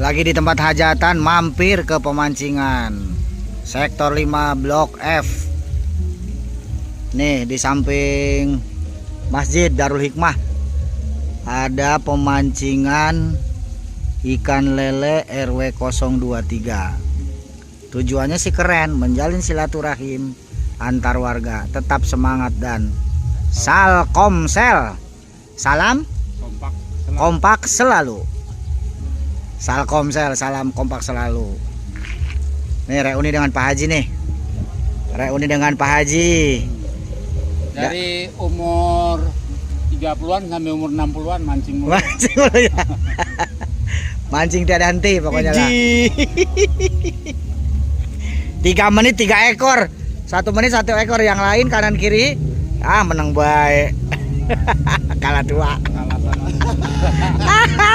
Lagi di tempat hajatan, mampir ke pemancingan Sektor 5 Blok F. Nih di samping Masjid Darul Hikmah ada pemancingan ikan lele RW 023. Tujuannya sih keren, menjalin silaturahim antar warga. Tetap semangat dan Salkomsel. Salam kompak selalu. Salkomsel, salam kompak selalu. Nih reuni dengan Pak Haji nih. Reuni dengan Pak Haji. Dari umur 30-an sampai umur 60-an mancing mulu. Mancing mulu ya. Mancing tiada henti pokoknya lah. 3 menit 3 ekor. 1 menit 1 ekor, yang lain kanan kiri. Menang baik. Kalah 2. Kalah sama.